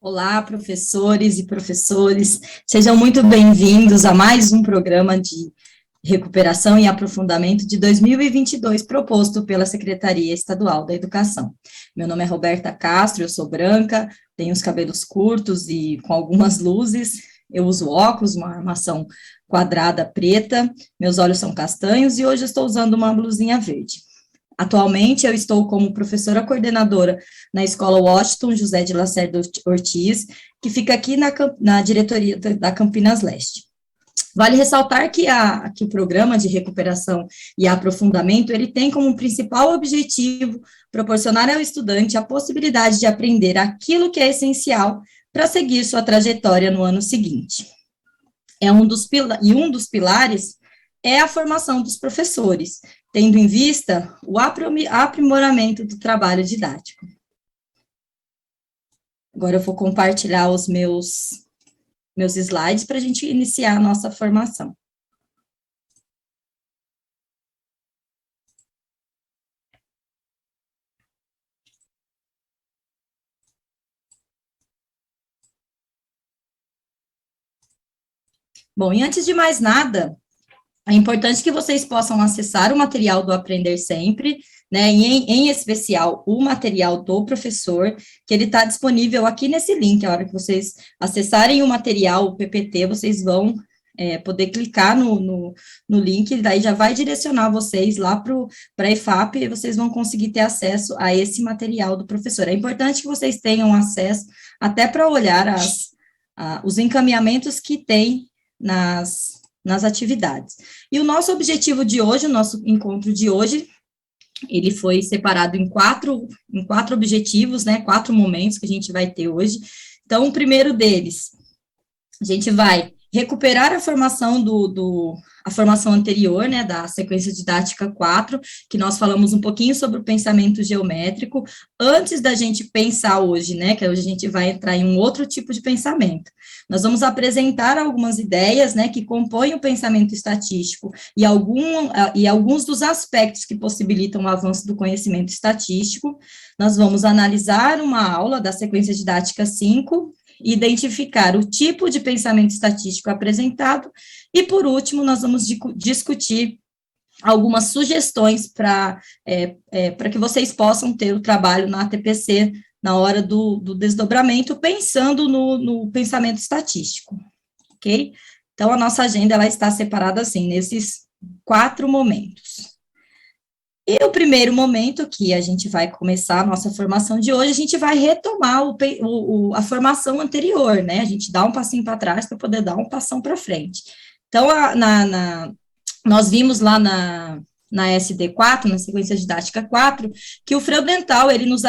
Olá, professores e professores, sejam muito bem-vindos a mais um programa de recuperação e aprofundamento de 2022, proposto pela Secretaria Estadual da Educação. Meu nome é Roberta Castro, eu sou branca, tenho os cabelos curtos e com algumas luzes, eu uso óculos, uma armação quadrada preta, meus olhos são castanhos e hoje eu estou usando uma blusinha verde. Atualmente, eu estou como professora coordenadora na Escola Washington José de Lacerda Ortiz, que fica aqui na diretoria da Campinas Leste. Vale ressaltar que o programa de recuperação e aprofundamento, ele tem como principal objetivo proporcionar ao estudante a possibilidade de aprender aquilo que é essencial para seguir sua trajetória no ano seguinte. Um dos pilares é a formação dos professores, tendo em vista o aprimoramento do trabalho didático. Agora eu vou compartilhar os meus slides para a gente iniciar a nossa formação. Bom, e antes de mais nada, é importante que vocês possam acessar o material do Aprender Sempre, né, em especial o material do professor, que ele está disponível aqui nesse link. A hora que vocês acessarem o material, o PPT, vocês vão poder clicar no link, e daí já vai direcionar vocês lá para a EFAP, e vocês vão conseguir ter acesso a esse material do professor. É importante que vocês tenham acesso até para olhar os encaminhamentos que tem nas atividades. E o nosso objetivo de hoje, o nosso encontro de hoje, ele foi separado em quatro objetivos, né, 4 momentos que a gente vai ter hoje. Então, o primeiro deles, a gente vai recuperar a formação a formação anterior, né, da sequência didática 4, que nós falamos um pouquinho sobre o pensamento geométrico, antes da gente pensar hoje, né, que hoje a gente vai entrar em um outro tipo de pensamento. Nós vamos apresentar algumas ideias, né, que compõem o pensamento estatístico e alguns dos aspectos que possibilitam o avanço do conhecimento estatístico. Nós vamos analisar uma aula da sequência didática 5, identificar o tipo de pensamento estatístico apresentado, e, por último, nós vamos discutir algumas sugestões para que vocês possam ter o trabalho na ATPC na hora do desdobramento, pensando no pensamento estatístico, ok? Então, a nossa agenda, ela está separada assim, nesses 4 momentos. E o primeiro momento que a gente vai começar a nossa formação de hoje, a gente vai retomar a formação anterior, né? A gente dá um passinho para trás para poder dar um passão para frente. Então, nós vimos lá na SD4, na sequência didática 4, que o freio dental, ele nos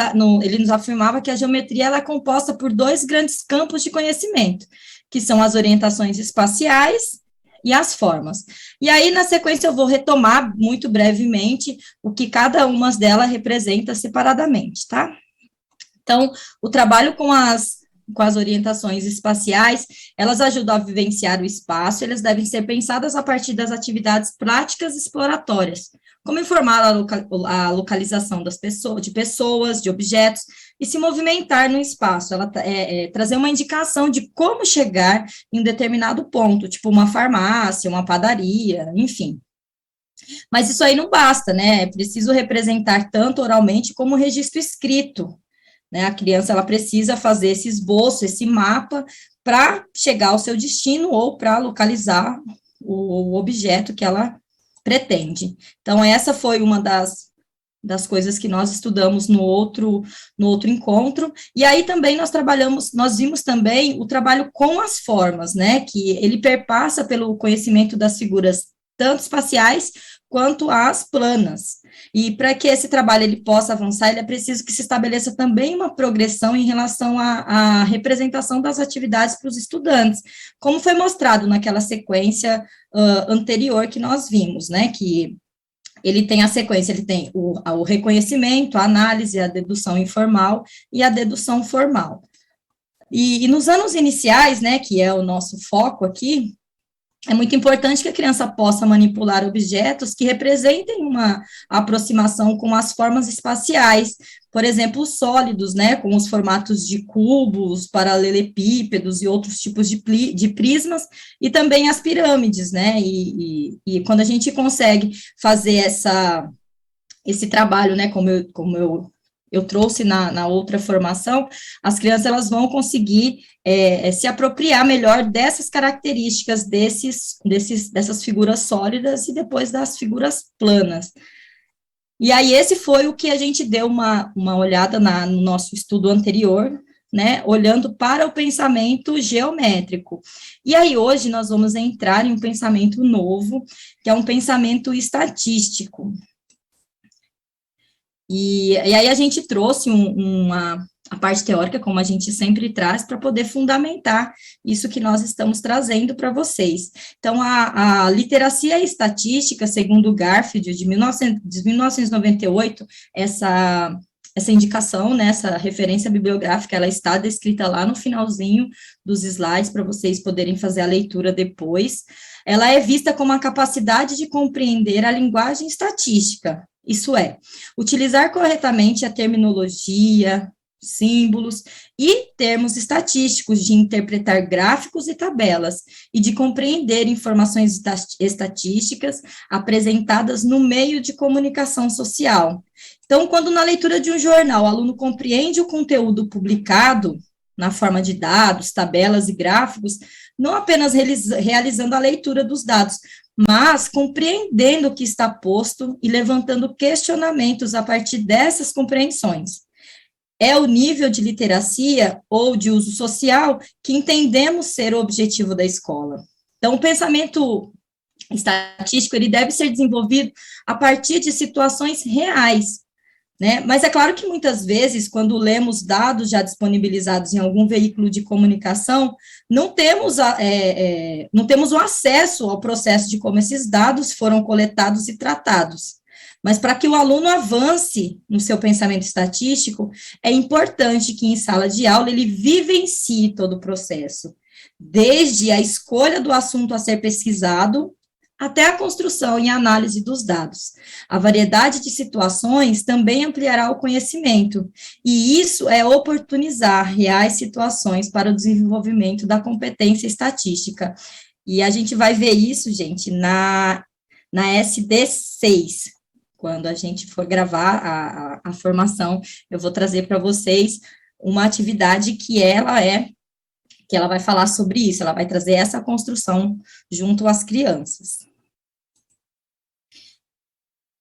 afirmava que a geometria ela é composta por 2 grandes campos de conhecimento, que são as orientações espaciais e as formas. E aí, na sequência, eu vou retomar muito brevemente o que cada uma delas representa separadamente, tá? Então, o trabalho com as orientações espaciais, elas ajudam a vivenciar o espaço, elas devem ser pensadas a partir das atividades práticas exploratórias, como informar a localização de pessoas, de objetos, e se movimentar no espaço, trazer uma indicação de como chegar em um determinado ponto, tipo uma farmácia, uma padaria, enfim. Mas isso aí não basta, né? É preciso representar tanto oralmente como registro escrito, né? A criança, ela precisa fazer esse esboço, esse mapa, para chegar ao seu destino ou para localizar o objeto que ela pretende. Então, essa foi uma das coisas que nós estudamos no outro encontro, e aí também nós vimos também o trabalho com as formas, né, que ele perpassa pelo conhecimento das figuras tanto espaciais quanto as planas, e para que esse trabalho ele possa avançar, ele é preciso que se estabeleça também uma progressão em relação à representação das atividades para os estudantes, como foi mostrado naquela sequência anterior que nós vimos, né, que ele tem a sequência, ele tem o reconhecimento, a análise, a dedução informal e a dedução formal. E nos anos iniciais, né, que é o nosso foco aqui, é muito importante que a criança possa manipular objetos que representem uma aproximação com as formas espaciais, por exemplo, os sólidos, né, com os formatos de cubos, paralelepípedos e outros tipos de prismas, e também as pirâmides, né, e quando a gente consegue fazer esse trabalho, né, eu trouxe na outra formação, as crianças elas vão conseguir se apropriar melhor dessas características dessas figuras sólidas e depois das figuras planas. E aí esse foi o que a gente deu uma olhada no nosso estudo anterior, né, olhando para o pensamento geométrico. E aí hoje nós vamos entrar em um pensamento novo, que é um pensamento estatístico. E aí a gente trouxe a parte teórica, como a gente sempre traz, para poder fundamentar isso que nós estamos trazendo para vocês. Então, a literacia estatística, segundo o Garfield, de 1998, essa indicação, né, essa referência bibliográfica, ela está descrita lá no finalzinho dos slides, para vocês poderem fazer a leitura depois. Ela é vista como a capacidade de compreender a linguagem estatística, isso é, utilizar corretamente a terminologia, símbolos e termos estatísticos, de interpretar gráficos e tabelas, e de compreender informações estatísticas apresentadas no meio de comunicação social. Então, quando na leitura de um jornal o aluno compreende o conteúdo publicado, na forma de dados, tabelas e gráficos, não apenas realizando a leitura dos dados, mas compreendendo o que está posto e levantando questionamentos a partir dessas compreensões. É o nível de literacia ou de uso social que entendemos ser o objetivo da escola. Então, o pensamento estatístico, ele deve ser desenvolvido a partir de situações reais, né? Mas é claro que muitas vezes, quando lemos dados já disponibilizados em algum veículo de comunicação, não temos o acesso ao processo de como esses dados foram coletados e tratados. Mas para que o aluno avance no seu pensamento estatístico, é importante que em sala de aula ele vivencie todo o processo, desde a escolha do assunto a ser pesquisado, até a construção e análise dos dados. A variedade de situações também ampliará o conhecimento, e isso é oportunizar reais situações para o desenvolvimento da competência estatística. E a gente vai ver isso, gente, na SD6, quando a gente for gravar a formação, eu vou trazer para vocês uma atividade que ela vai falar sobre isso, ela vai trazer essa construção junto às crianças.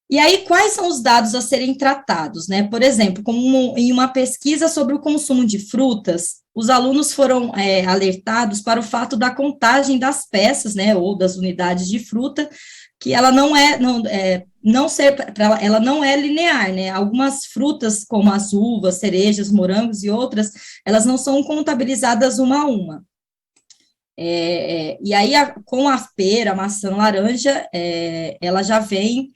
E aí, quais são os dados a serem tratados, né? Por exemplo, como em uma pesquisa sobre o consumo de frutas, os alunos foram alertados para o fato da contagem das peças, né, ou das unidades de fruta, que ela não é linear, né? Algumas frutas, como as uvas, cerejas, morangos e outras, elas não são contabilizadas uma a uma. E aí, com a pera, a maçã, a laranja, ela já vem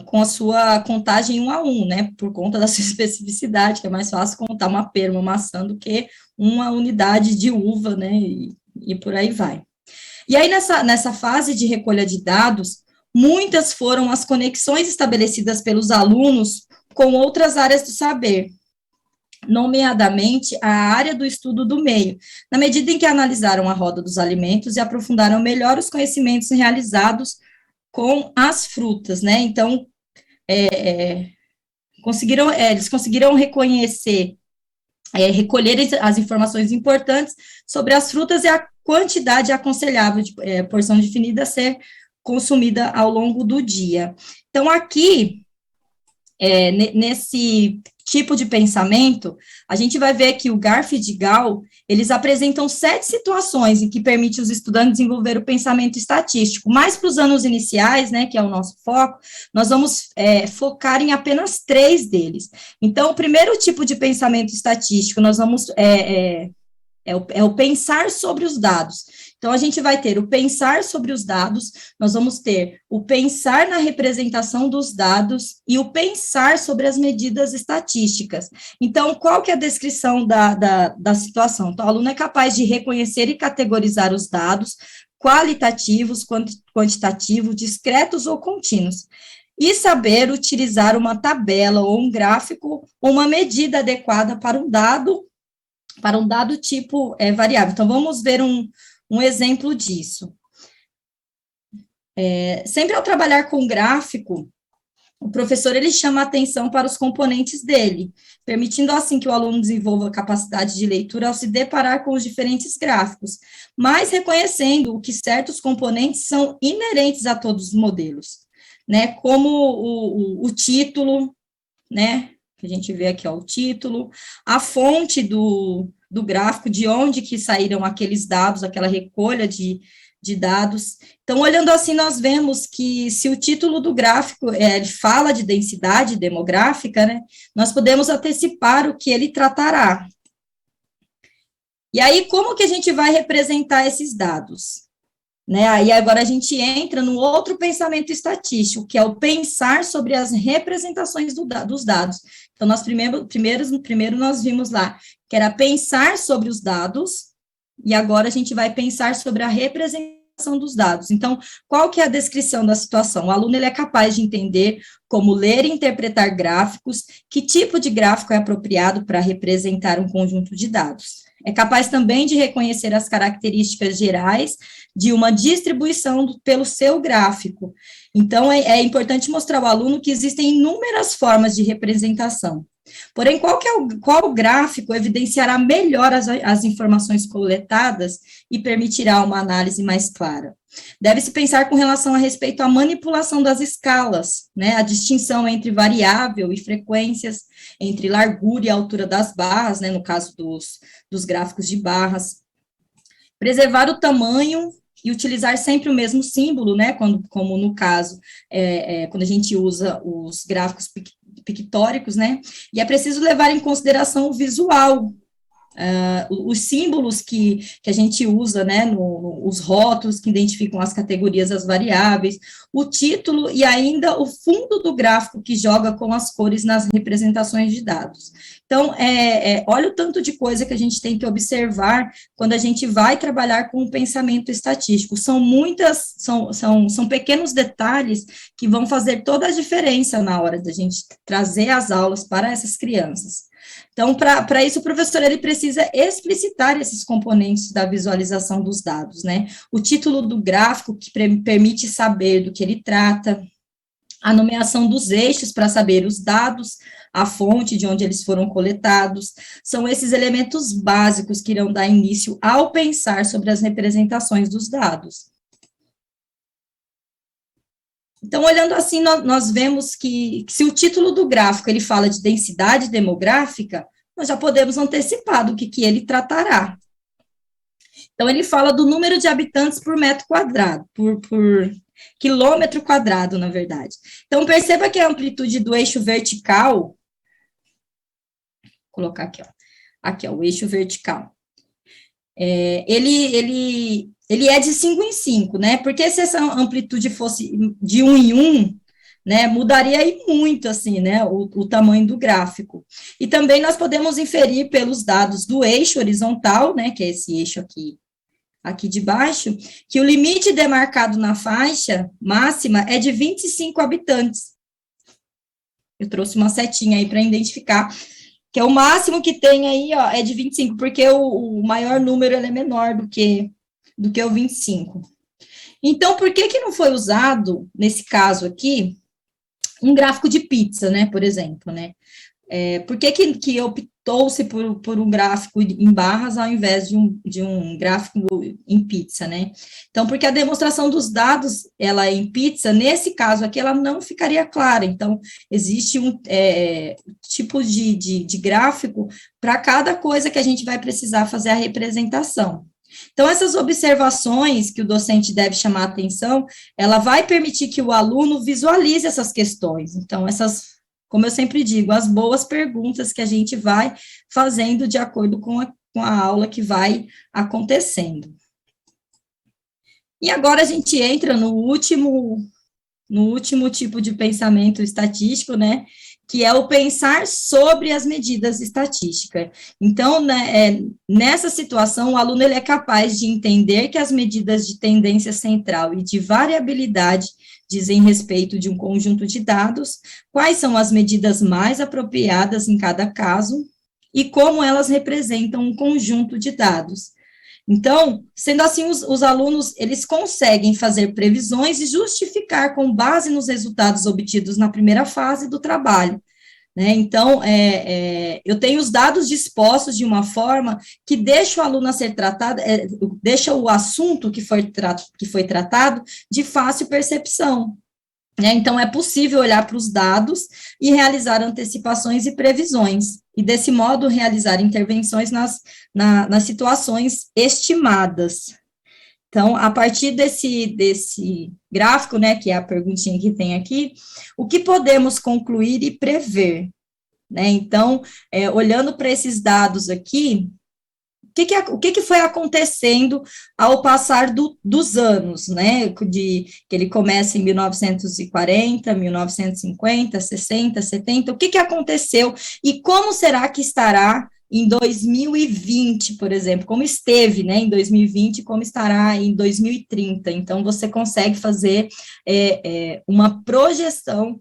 com a sua contagem 1 a 1, né, por conta da sua especificidade, que é mais fácil contar uma pera, uma maçã, do que uma unidade de uva, né, e por aí vai. E aí, nessa fase de recolha de dados, muitas foram as conexões estabelecidas pelos alunos com outras áreas do saber, nomeadamente a área do estudo do meio, na medida em que analisaram a roda dos alimentos e aprofundaram melhor os conhecimentos realizados com as frutas, né? Então, eles conseguiram reconhecer, recolher as informações importantes sobre as frutas e a quantidade aconselhável de porção definida a ser consumida ao longo do dia. Então, aqui, nesse tipo de pensamento, a gente vai ver que o Garfield e Gall, eles apresentam 7 situações em que permite os estudantes desenvolver o pensamento estatístico, mas para os anos iniciais, né, que é o nosso foco, nós vamos focar em apenas 3 deles. Então, o primeiro tipo de pensamento estatístico, nós vamos o pensar sobre os dados. Então, a gente vai ter o pensar sobre os dados, nós vamos ter o pensar na representação dos dados e o pensar sobre as medidas estatísticas. Então, qual que é a descrição da situação? Então, o aluno é capaz de reconhecer e categorizar os dados, qualitativos, quantitativos, discretos ou contínuos, e saber utilizar uma tabela ou um gráfico, uma medida adequada para um dado tipo variável. Então, vamos ver um exemplo disso. Sempre ao trabalhar com gráfico, o professor, ele chama a atenção para os componentes dele, permitindo assim que o aluno desenvolva a capacidade de leitura ao se deparar com os diferentes gráficos, mas reconhecendo que certos componentes são inerentes a todos os modelos, né, como o título, né, que a gente vê aqui, ó, o título, a fonte do gráfico, de onde que saíram aqueles dados, aquela recolha de dados. Então, olhando assim, nós vemos que se o título do gráfico ele fala de densidade demográfica, né, nós podemos antecipar o que ele tratará. E aí, como que a gente vai representar esses dados? Né, aí agora a gente entra no outro pensamento estatístico, que é o pensar sobre as representações dos dados. Então, nós primeiro nós vimos lá, que era pensar sobre os dados, e agora a gente vai pensar sobre a representação dos dados. Então, qual que é a descrição da situação? O aluno ele é capaz de entender como ler e interpretar gráficos, que tipo de gráfico é apropriado para representar um conjunto de dados. É capaz também de reconhecer as características gerais de uma distribuição pelo seu gráfico. Então, é importante mostrar ao aluno que existem inúmeras formas de representação. Porém, qual gráfico evidenciará melhor as informações coletadas e permitirá uma análise mais clara? Deve-se pensar com relação a respeito à manipulação das escalas, né, a distinção entre variável e frequências, entre largura e altura das barras, né, no caso dos gráficos de barras. Preservar o tamanho e utilizar sempre o mesmo símbolo, né, como no caso, quando a gente usa os gráficos pictóricos, né, e é preciso levar em consideração o visual, os símbolos que a gente usa, né, os rótulos que identificam as categorias, as variáveis, o título e ainda o fundo do gráfico que joga com as cores nas representações de dados. Então, olha o tanto de coisa que a gente tem que observar quando a gente vai trabalhar com o pensamento estatístico. São pequenos detalhes que vão fazer toda a diferença na hora da gente trazer as aulas para essas crianças. Então, para isso, o professor, ele precisa explicitar esses componentes da visualização dos dados, né? O título do gráfico, que permite saber do que ele trata, a nomeação dos eixos para saber os dados, a fonte de onde eles foram coletados, são esses elementos básicos que irão dar início ao pensar sobre as representações dos dados. Então, olhando assim, nós vemos que se o título do gráfico ele fala de densidade demográfica, nós já podemos antecipar do que ele tratará. Então, ele fala do número de habitantes por metro quadrado, por quilômetro quadrado, na verdade. Então, perceba que a amplitude do eixo vertical, vou colocar aqui, ó, o eixo vertical, ele é de 5 em 5, né? Porque se essa amplitude fosse de 1 em 1, né, mudaria aí muito, assim, né, o tamanho do gráfico. E também nós podemos inferir pelos dados do eixo horizontal, né, que é esse eixo aqui de baixo, que o limite demarcado na faixa máxima é de 25 habitantes. Eu trouxe uma setinha aí para identificar, que é o máximo que tem aí, ó, é de 25, porque o maior número ele é menor do que o 25. Então, por que não foi usado, nesse caso aqui, um gráfico de pizza, né, por exemplo, né? Por que optou-se por um gráfico em barras ao invés de um gráfico em pizza, né? Então, porque a demonstração dos dados, ela em pizza, nesse caso aqui, ela não ficaria clara. Então, existe um tipo de gráfico para cada coisa que a gente vai precisar fazer a representação. Então, essas observações que o docente deve chamar a atenção, ela vai permitir que o aluno visualize essas questões. Então, como eu sempre digo, as boas perguntas que a gente vai fazendo de acordo com a aula que vai acontecendo. E agora a gente entra no último tipo de pensamento estatístico, né, que é o pensar sobre as medidas estatísticas. Então, né, nessa situação, o aluno ele é capaz de entender que as medidas de tendência central e de variabilidade dizem respeito de um conjunto de dados, quais são as medidas mais apropriadas em cada caso e como elas representam um conjunto de dados. Então, sendo assim, os alunos, eles conseguem fazer previsões e justificar com base nos resultados obtidos na primeira fase do trabalho, né? Então, eu tenho os dados dispostos de uma forma que deixa o aluno a ser tratado, deixa o assunto que foi tratado de fácil percepção, né? Então, é possível olhar para os dados e realizar antecipações e previsões, e desse modo realizar intervenções nas situações estimadas. Então, a partir desse gráfico, né, que é a perguntinha que tem aqui, o que podemos concluir e prever, né? Então, olhando para esses dados aqui, o que foi acontecendo ao passar dos anos, né, que ele começa em 1940, 1950, 60, 70, o que aconteceu e como será que estará em 2020, por exemplo, como esteve, né, em 2020, como estará em 2030. Então, você consegue fazer uma projeção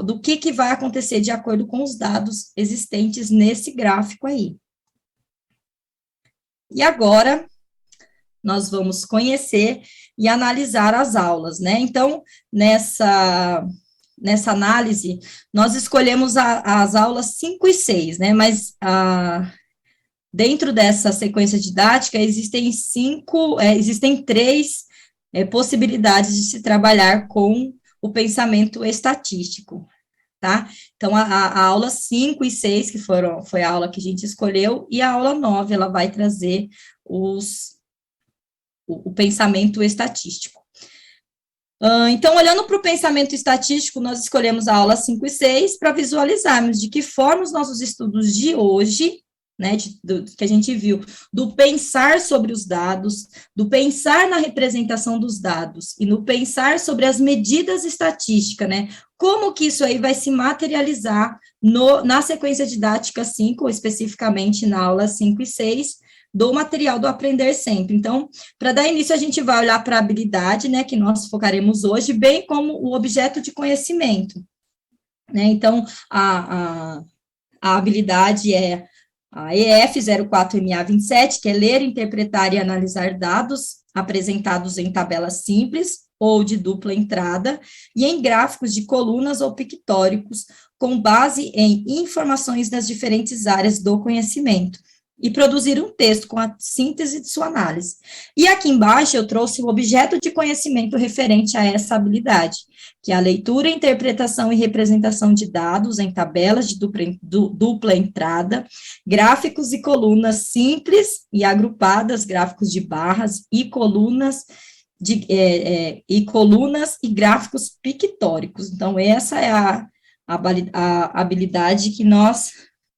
do que vai acontecer de acordo com os dados existentes nesse gráfico aí. E agora, nós vamos conhecer e analisar as aulas, né? Então, nessa análise, nós escolhemos as aulas 5 e 6, né? Mas dentro dessa sequência didática, existem três possibilidades de se trabalhar com o pensamento estatístico, tá? Então, a aula 5 e 6, que foi a aula que a gente escolheu, e a aula 9, ela vai trazer o pensamento estatístico. Então, olhando para o pensamento estatístico, nós escolhemos a aula 5 e 6 para visualizarmos de que forma os nossos estudos de hoje, né, que a gente viu, do pensar sobre os dados, do pensar na representação dos dados e no pensar sobre as medidas estatísticas, né, como que isso aí vai se materializar na sequência didática 5, ou especificamente na aula 5 e 6, do material do Aprender Sempre. Então, para dar início, a gente vai olhar para a habilidade, né, que nós focaremos hoje, bem como o objeto de conhecimento, né. Então, a habilidade é a EF 04MA27, que é ler, interpretar e analisar dados apresentados em tabelas simples ou de dupla entrada e em gráficos de colunas ou pictóricos com base em informações das diferentes áreas do conhecimento e produzir um texto com a síntese de sua análise. E aqui embaixo eu trouxe o objeto de conhecimento referente a essa habilidade, que é a leitura, interpretação e representação de dados em tabelas de dupla entrada, gráficos e colunas simples e agrupadas, gráficos de barras e colunas e gráficos pictóricos. Então, essa é a habilidade que nós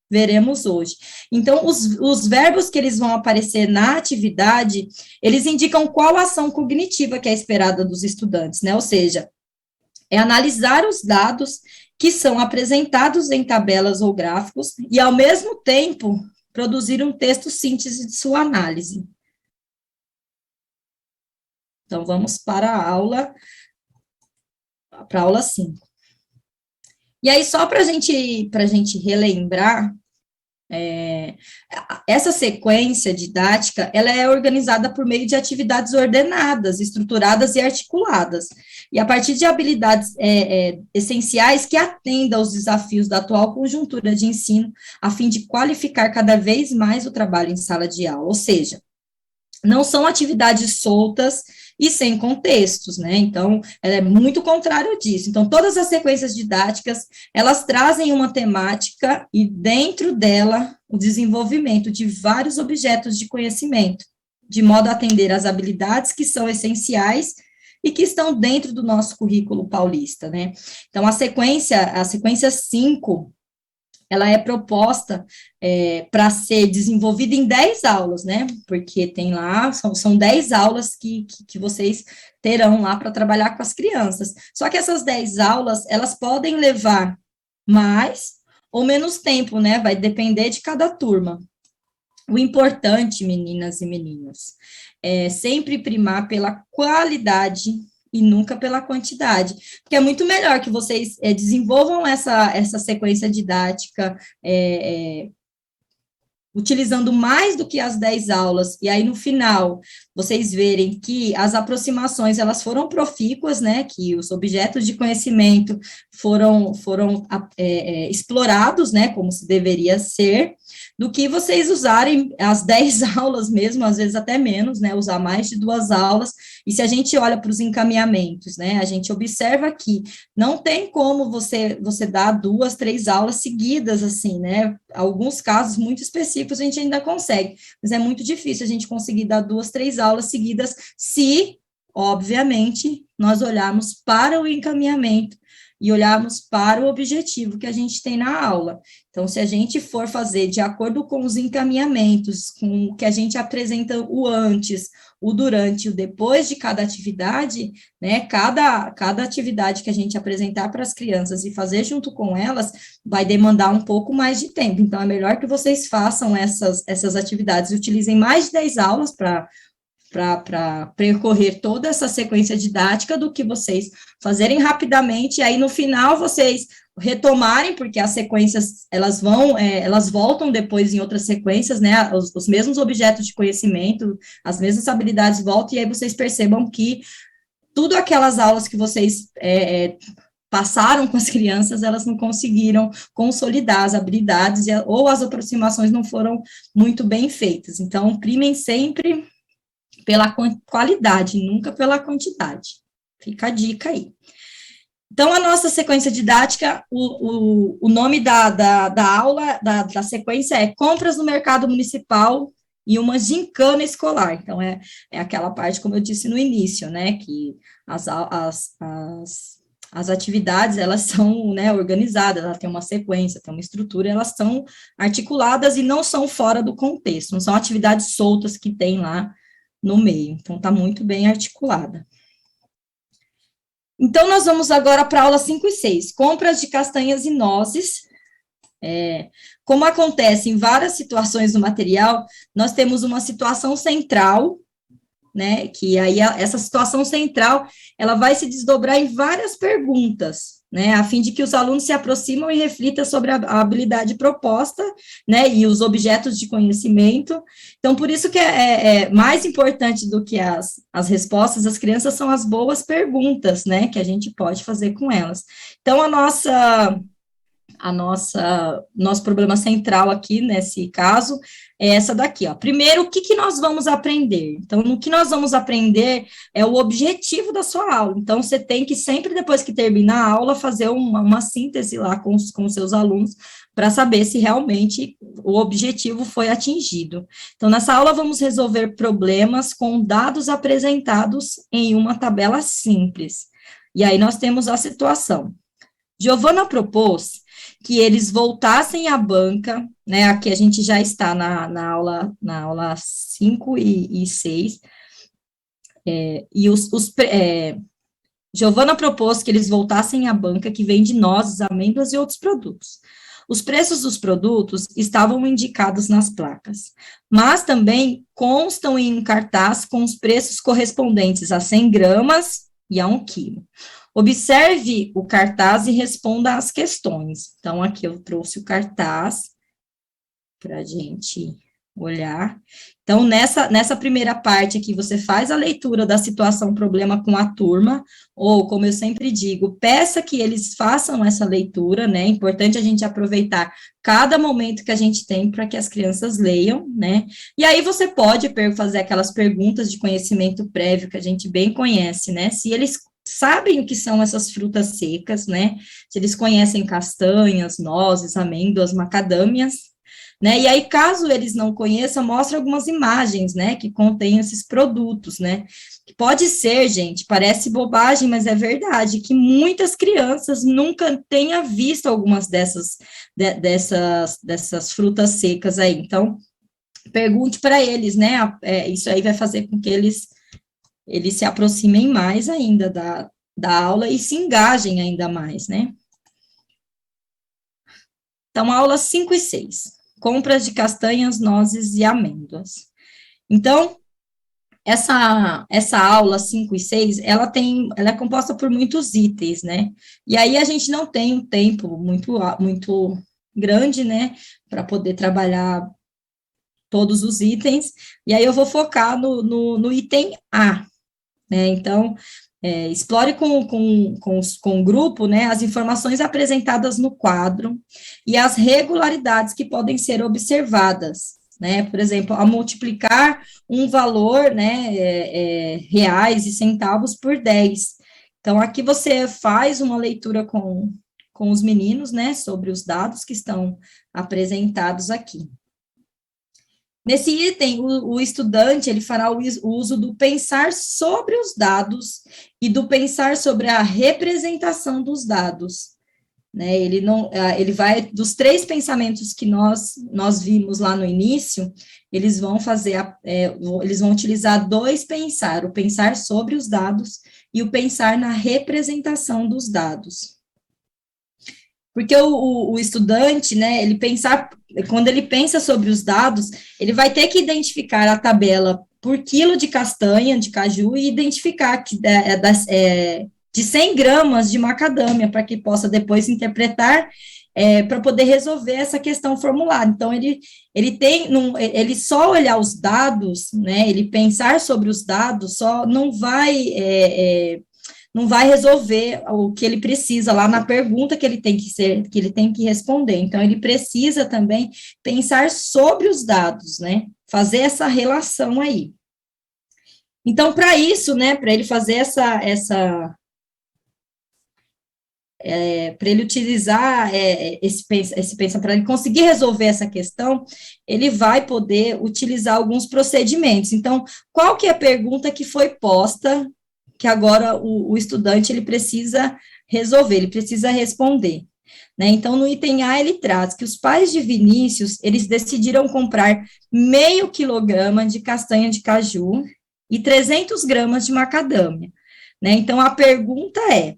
veremos hoje. Então, os verbos que eles vão aparecer na atividade, eles indicam qual ação cognitiva que é esperada dos estudantes, né? Ou seja, é analisar os dados que são apresentados em tabelas ou gráficos e, ao mesmo tempo, produzir um texto síntese de sua análise. Então, vamos para a aula 5. E aí, só para a gente relembrar, essa sequência didática, ela é organizada por meio de atividades ordenadas, estruturadas e articuladas, e a partir de habilidades essenciais que atendam aos desafios da atual conjuntura de ensino, a fim de qualificar cada vez mais o trabalho em sala de aula, ou seja, não são atividades soltas e sem contextos, né? Então, ela é muito contrário disso. Então, todas as sequências didáticas, elas trazem uma temática e, dentro dela, o desenvolvimento de vários objetos de conhecimento, de modo a atender às habilidades que são essenciais e que estão dentro do nosso currículo paulista, né? Então, a sequência 5, ela é proposta para ser desenvolvida em 10 aulas, né, porque tem lá, são 10 aulas que vocês terão lá para trabalhar com as crianças, só que essas 10 aulas, elas podem levar mais ou menos tempo, né? Vai depender de cada turma. O importante, meninas e meninos, é sempre primar pela qualidade e nunca pela quantidade, porque é muito melhor que vocês desenvolvam essa sequência didática, utilizando mais do que as 10 aulas, e aí no final vocês verem que as aproximações elas foram profícuas, né, que os objetos de conhecimento foram explorados, né, como se deveria ser, do que vocês usarem as 10 aulas mesmo, às vezes até menos, né, usar mais de 2 aulas, e se a gente olha para os encaminhamentos, né, a gente observa que não tem como você dar 2, 3 aulas seguidas, assim, né, alguns casos muito específicos a gente ainda consegue, mas é muito difícil a gente conseguir dar 2, 3 aulas seguidas, se, obviamente, nós olharmos para o encaminhamento e olharmos para o objetivo que a gente tem na aula. Então, se a gente for fazer de acordo com os encaminhamentos, com o que a gente apresenta o antes, o durante e o depois de cada atividade, né, cada atividade que a gente apresentar para as crianças e fazer junto com elas, vai demandar um pouco mais de tempo. Então, é melhor que vocês façam essas atividades, utilizem mais de 10 aulas para percorrer toda essa sequência didática do que vocês fazerem rapidamente, e aí no final vocês retomarem, porque as sequências, elas voltam depois em outras sequências, né, os mesmos objetos de conhecimento, as mesmas habilidades voltam, e aí vocês percebam que tudo aquelas aulas que vocês passaram com as crianças, elas não conseguiram consolidar as habilidades, ou as aproximações não foram muito bem feitas. Então, primem sempre pela qualidade, nunca pela quantidade. Fica a dica aí. Então, a nossa sequência didática, o nome da aula, da sequência é Compras no Mercado Municipal e uma gincana escolar. Então, é aquela parte, como eu disse no início, né, que as atividades, elas são, né, organizadas, elas têm uma sequência, tem uma estrutura, elas são articuladas e não são fora do contexto, não são atividades soltas que tem lá no meio. Então, está muito bem articulada. Então, nós vamos agora para a aula 5 e 6, compras de castanhas e nozes. Como acontece em várias situações do material, nós temos uma situação central, né, que aí essa situação central, ela vai se desdobrar em várias perguntas, né, a fim de que os alunos se aproximam e reflitam sobre a habilidade proposta, né, e os objetos de conhecimento. Então, por isso que é mais importante do que as respostas das crianças são as boas perguntas, né, que a gente pode fazer com elas. Então, nosso problema central aqui, nesse caso, é essa daqui, ó. Primeiro, o que nós vamos aprender? Então, no que nós vamos aprender é o objetivo da sua aula. Então, você tem que sempre, depois que terminar a aula, fazer uma síntese lá com os seus alunos, para saber se realmente o objetivo foi atingido. Então, nessa aula, vamos resolver problemas com dados apresentados em uma tabela simples. E aí, nós temos a situação. Giovana propôs que eles voltassem à banca, né, aqui a gente já está na aula 5 e 6, Giovana propôs que eles voltassem à banca que vende nozes, amêndoas e outros produtos. Os preços dos produtos estavam indicados nas placas, mas também constam em um cartaz com os preços correspondentes a 100 gramas e a 1 quilo. Observe o cartaz e responda às questões. Então, aqui eu trouxe o cartaz para a gente olhar. Então, nessa primeira parte aqui, você faz a leitura da situação problema com a turma, ou, como eu sempre digo, peça que eles façam essa leitura, né? É importante a gente aproveitar cada momento que a gente tem para que as crianças leiam, né? E aí você pode fazer aquelas perguntas de conhecimento prévio que a gente bem conhece, né? Se eles sabem o que são essas frutas secas, né? Se eles conhecem castanhas, nozes, amêndoas, macadâmias, né? E aí, caso eles não conheçam, mostra algumas imagens, né? Que contêm esses produtos, né? Pode ser, gente, parece bobagem, mas é verdade, que muitas crianças nunca tenham visto algumas dessas frutas secas aí. Então, pergunte para eles, né? Isso aí vai fazer com que eles se aproximem mais ainda da aula e se engajem ainda mais, né? Então, aula 5 e 6, compras de castanhas, nozes e amêndoas. Então, essa aula 5 e 6, ela é composta por muitos itens, né? E aí a gente não tem um tempo muito grande, né, para poder trabalhar todos os itens, e aí eu vou focar no item A, né? Então, explore com o grupo, né, as informações apresentadas no quadro e as regularidades que podem ser observadas, né? Por exemplo, a multiplicar um valor, né, reais e centavos por 10. Então, aqui você faz uma leitura com os meninos, né, sobre os dados que estão apresentados aqui. Nesse item, o estudante, ele fará o uso do pensar sobre os dados e do pensar sobre a representação dos dados, né? Ele vai, dos 3 pensamentos que nós vimos lá no início, eles vão eles vão utilizar 2 pensar, o pensar sobre os dados e o pensar na representação dos dados. Porque o estudante, né, quando ele pensa sobre os dados, ele vai ter que identificar a tabela por quilo de castanha, de caju, e identificar que de 100 gramas de macadâmia, para que possa depois interpretar, para poder resolver essa questão formular. Então, ele só olhar os dados, né, ele pensar sobre os dados, só não vai resolver o que ele precisa lá na pergunta que ele tem que responder. Então, ele precisa também pensar sobre os dados, né? Fazer essa relação aí. Então, para isso, né, para ele fazer para ele utilizar esse pensamento, para ele conseguir resolver essa questão, ele vai poder utilizar alguns procedimentos. Então, qual que é a pergunta que foi posta que agora o estudante, ele precisa resolver, ele precisa responder, né? Então, no item A, ele traz que os pais de Vinícius, eles decidiram comprar meio quilograma de castanha de caju e 300 gramas de macadâmia, né? Então, a pergunta é,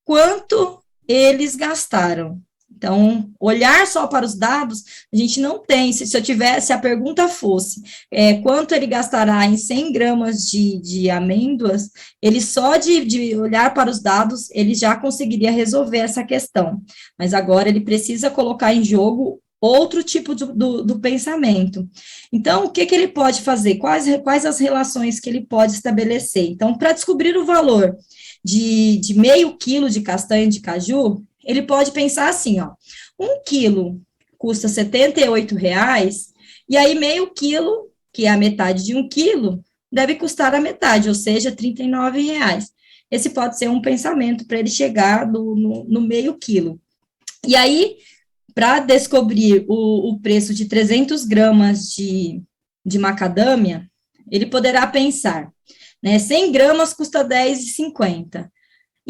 quanto eles gastaram? Então, olhar só para os dados, a gente não tem, se a pergunta fosse quanto ele gastará em 100 gramas de amêndoas, ele só de olhar para os dados, ele já conseguiria resolver essa questão, mas agora ele precisa colocar em jogo outro tipo do pensamento. Então, o que ele pode fazer? Quais as relações que ele pode estabelecer? Então, para descobrir o valor de meio quilo de castanha de caju, ele pode pensar assim, ó, 1 quilo custa R$ 78,00, e aí meio quilo, que é a metade de 1 quilo, deve custar a metade, ou seja, R$ 39,00. Esse pode ser um pensamento para ele chegar no meio quilo. E aí, para descobrir o preço de 300 gramas de macadâmia, ele poderá pensar, né, 100 gramas custa R$10,50.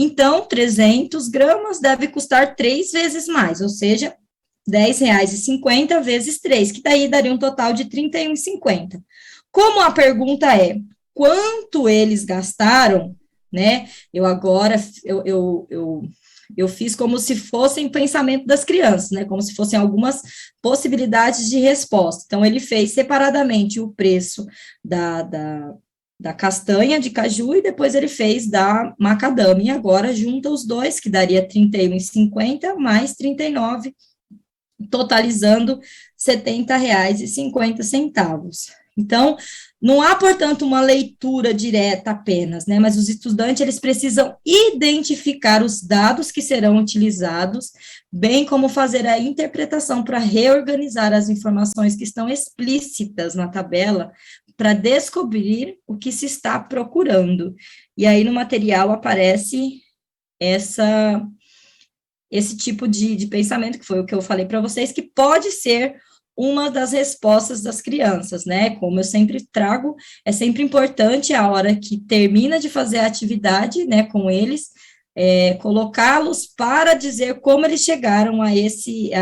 Então, 300 gramas deve custar 3 vezes mais, ou seja, R$10,50 vezes 3, que daí daria um total de R$31,50. Como a pergunta é, quanto eles gastaram, né, eu fiz como se fossem pensamento das crianças, né, como se fossem algumas possibilidades de resposta. Então, ele fez separadamente o preço da castanha de caju, e depois ele fez da macadâmia, e agora junta os dois, que daria R$31,50 mais 39, totalizando R$70,50. Então, não há, portanto, uma leitura direta apenas, né, mas os estudantes, eles precisam identificar os dados que serão utilizados, bem como fazer a interpretação para reorganizar as informações que estão explícitas na tabela, para descobrir o que se está procurando. E aí, no material, aparece esse tipo de pensamento, que foi o que eu falei para vocês, que pode ser uma das respostas das crianças, né? Como eu sempre trago, é sempre importante, a hora que termina de fazer a atividade, né, com eles, colocá-los para dizer como eles chegaram a esse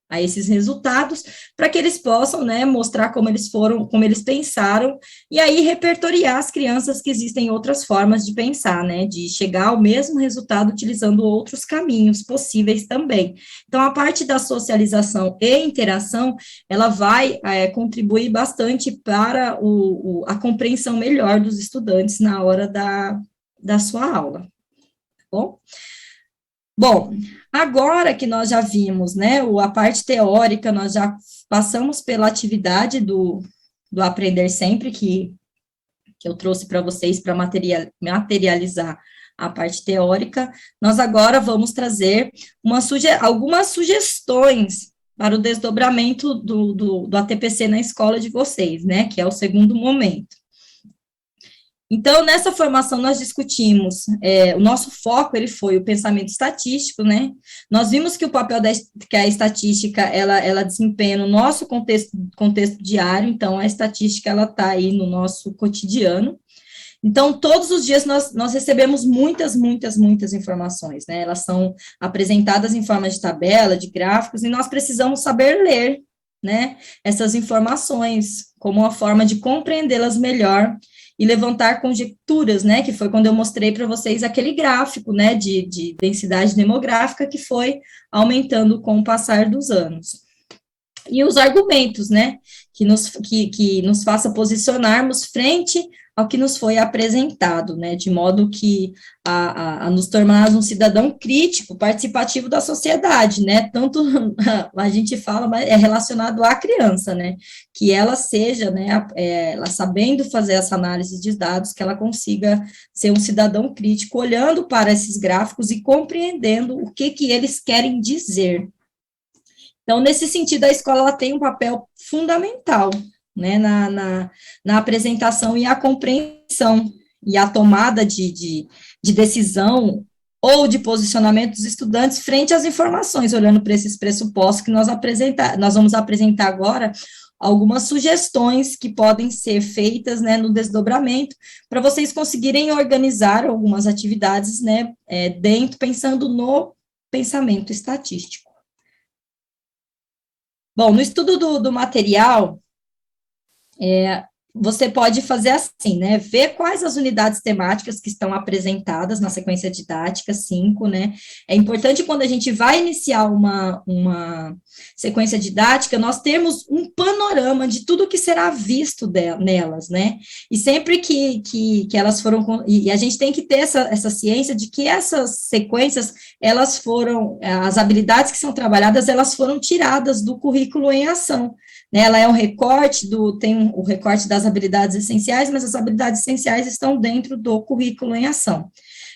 a esses resultados, para que eles possam, né, mostrar como eles foram, como eles pensaram, e aí repertoriar as crianças que existem outras formas de pensar, né, de chegar ao mesmo resultado utilizando outros caminhos possíveis também. Então, a parte da socialização e interação, ela vai contribuir bastante para a compreensão melhor dos estudantes na hora da sua aula, tá bom? Bom, agora que nós já vimos, né, a parte teórica, nós já passamos pela atividade do Aprender Sempre, que eu trouxe para vocês para materializar a parte teórica, nós agora vamos trazer algumas sugestões para o desdobramento do ATPC na escola de vocês, né, que é o segundo momento. Então, nessa formação, nós discutimos, o nosso foco, ele foi o pensamento estatístico, né, nós vimos que o papel que a estatística, ela desempenha no nosso contexto diário, então, a estatística, ela está aí no nosso cotidiano. Então, todos os dias nós recebemos muitas informações, né, elas são apresentadas em forma de tabela, de gráficos, e nós precisamos saber ler, né, essas informações, como uma forma de compreendê-las melhor, e levantar conjecturas, né, que foi quando eu mostrei para vocês aquele gráfico, né, de densidade demográfica que foi aumentando com o passar dos anos. E os argumentos, né, que nos faça posicionarmos frente ao que nos foi apresentado, né, de modo que a nos tornarmos um cidadão crítico, participativo da sociedade, né, tanto a gente fala, mas é relacionado à criança, né, que ela seja, né, ela sabendo fazer essa análise de dados, que ela consiga ser um cidadão crítico, olhando para esses gráficos e compreendendo o que eles querem dizer. Então, nesse sentido, a escola ela tem um papel fundamental, né, na apresentação e a compreensão e a tomada de decisão ou de posicionamento dos estudantes frente às informações, olhando para esses pressupostos que nós vamos apresentar agora algumas sugestões que podem ser feitas, né, no desdobramento, para vocês conseguirem organizar algumas atividades, né, pensando no pensamento estatístico. Bom, no estudo do material, você pode fazer assim, né, ver quais as unidades temáticas que estão apresentadas na sequência didática 5, né, é importante quando a gente vai iniciar uma sequência didática, nós temos um panorama de tudo que será visto nelas, né, e sempre que elas foram, e a gente tem que ter essa ciência de que essas sequências, elas foram, as habilidades que são trabalhadas, elas foram tiradas do currículo em ação, né, ela é um recorte, tem o recorte das habilidades essenciais, mas as habilidades essenciais estão dentro do currículo em ação.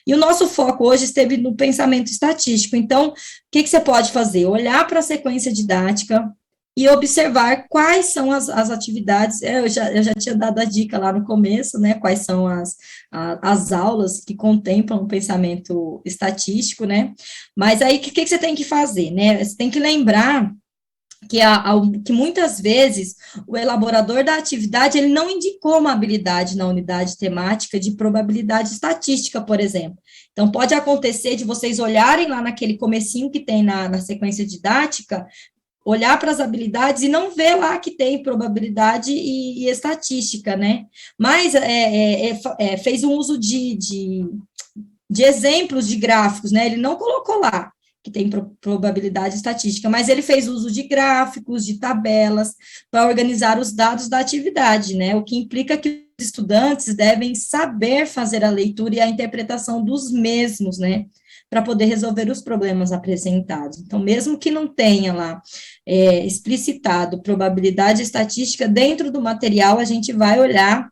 E o nosso foco hoje esteve no pensamento estatístico, então, o que você pode fazer? Olhar para a sequência didática e observar quais são as atividades, eu já tinha dado a dica lá no começo, né, quais são as aulas que contemplam o pensamento estatístico, né, mas aí, o que você tem que fazer, né, você tem que lembrar que muitas vezes o elaborador da atividade, ele não indicou uma habilidade na unidade temática de probabilidade estatística, por exemplo. Então, pode acontecer de vocês olharem lá naquele comecinho que tem na sequência didática, olhar para as habilidades e não ver lá que tem probabilidade e estatística, né? Mas fez um uso de exemplos de gráficos, né? Ele não colocou lá que tem probabilidade estatística, mas ele fez uso de gráficos, de tabelas, para organizar os dados da atividade, né, o que implica que os estudantes devem saber fazer a leitura e a interpretação dos mesmos, né, para poder resolver os problemas apresentados. Então, mesmo que não tenha lá explicitado probabilidade estatística, dentro do material a gente vai olhar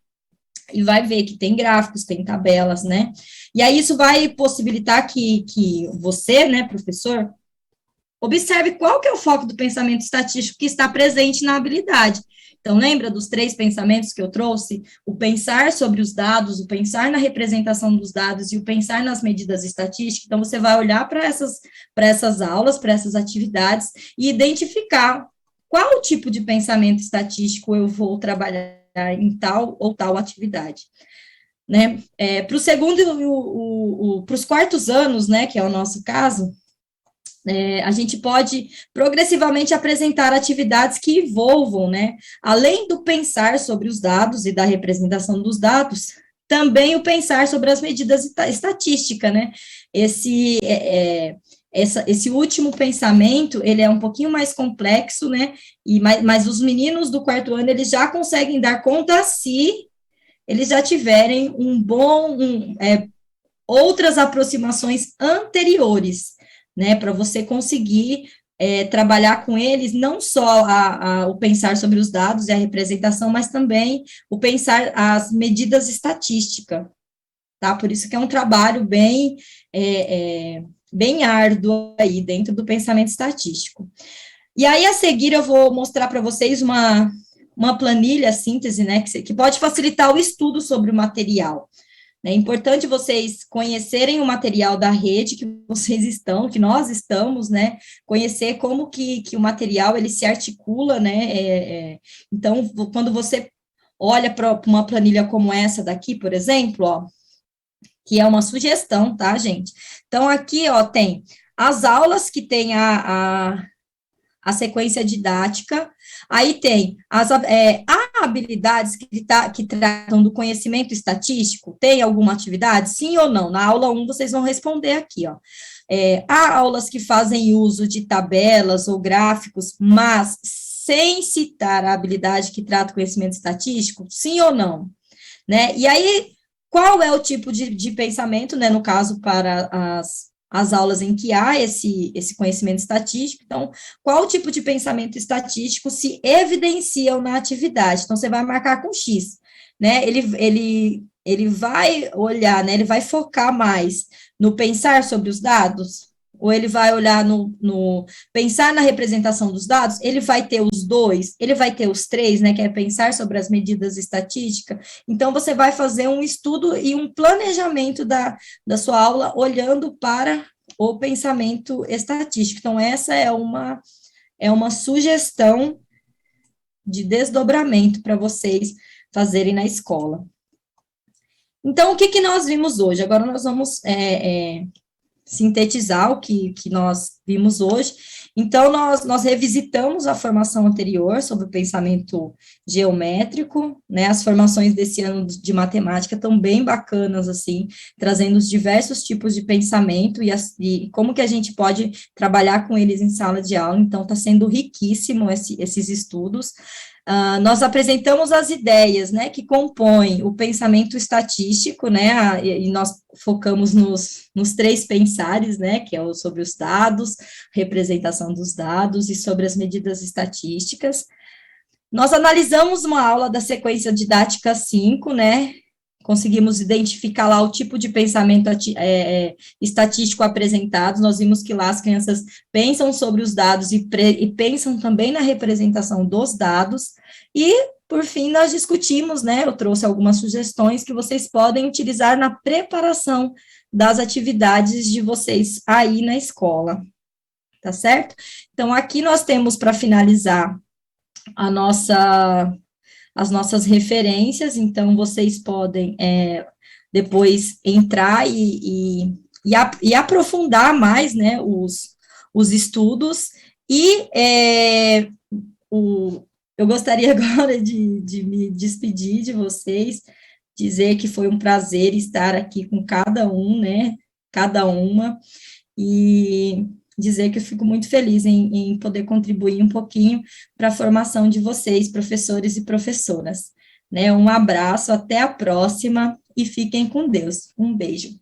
e vai ver que tem gráficos, tem tabelas, né? E aí isso vai possibilitar que você, né, professor, observe qual que é o foco do pensamento estatístico que está presente na habilidade. Então, lembra dos 3 pensamentos que eu trouxe? O pensar sobre os dados, o pensar na representação dos dados e o pensar nas medidas estatísticas. Então, você vai olhar para essas aulas, para essas atividades e identificar qual tipo de pensamento estatístico eu vou trabalhar em tal ou tal atividade, né? Para o segundo, para os quartos anos, né, que é o nosso caso, a gente pode progressivamente apresentar atividades que envolvam, né, além do pensar sobre os dados e da representação dos dados, também o pensar sobre as medidas estatísticas, né, esse último pensamento, ele é um pouquinho mais complexo, né, mas os meninos do quarto ano, eles já conseguem dar conta se eles já tiverem outras aproximações anteriores, né, para você conseguir trabalhar com eles, não só o pensar sobre os dados e a representação, mas também o pensar as medidas estatísticas, tá? Por isso que é um trabalho bem árduo aí dentro do pensamento estatístico. E aí, a seguir, eu vou mostrar para vocês uma planilha síntese, né, que pode facilitar o estudo sobre o material. É importante vocês conhecerem o material da rede que vocês estão, que nós estamos, né, conhecer como que o material, ele se articula, né, então, quando você olha para uma planilha como essa daqui, por exemplo, ó, que é uma sugestão, tá, gente? Então, aqui, ó, tem as aulas que tem a sequência didática, aí tem as habilidades que tratam do conhecimento estatístico, tem alguma atividade, sim ou não? Na aula 1, vocês vão responder aqui, ó. Há aulas que fazem uso de tabelas ou gráficos, mas sem citar a habilidade que trata o conhecimento estatístico, sim ou não? Né? E aí, qual é o tipo de pensamento, né, no caso, para as aulas em que há esse conhecimento estatístico? Então, qual o tipo de pensamento estatístico se evidenciam na atividade? Então, você vai marcar com X, né, ele vai olhar, né, ele vai focar mais no pensar sobre os dados, ou ele vai olhar no pensar na representação dos dados, ele vai ter os dois, ele vai ter os três, né, que é pensar sobre as medidas estatísticas. Então, você vai fazer um estudo e um planejamento da sua aula olhando para o pensamento estatístico. Então, essa é uma sugestão de desdobramento para vocês fazerem na escola. Então, o que nós vimos hoje? Agora nós vamos sintetizar o que nós vimos hoje. Então, nós revisitamos a formação anterior sobre o pensamento geométrico, né, as formações desse ano de matemática estão bem bacanas, assim, trazendo os diversos tipos de pensamento e como que a gente pode trabalhar com eles em sala de aula, então está sendo riquíssimo esses estudos. Nós apresentamos as ideias, né, que compõem o pensamento estatístico, né, e nós focamos nos três pensares, né, que é sobre os dados, representação dos dados e sobre as medidas estatísticas. Nós analisamos uma aula da sequência didática 5, né, conseguimos identificar lá o tipo de pensamento estatístico apresentado, nós vimos que lá as crianças pensam sobre os dados e pensam também na representação dos dados, e, por fim, nós discutimos, né, eu trouxe algumas sugestões que vocês podem utilizar na preparação das atividades de vocês aí na escola, tá certo? Então, aqui nós temos, para finalizar, as nossas referências, então vocês podem depois entrar e aprofundar mais, né, os estudos, e eu gostaria agora de me despedir de vocês, dizer que foi um prazer estar aqui com cada um, né, cada uma, e dizer que eu fico muito feliz em poder contribuir um pouquinho para a formação de vocês, professores e professoras. Né? Um abraço, até a próxima, e fiquem com Deus. Um beijo.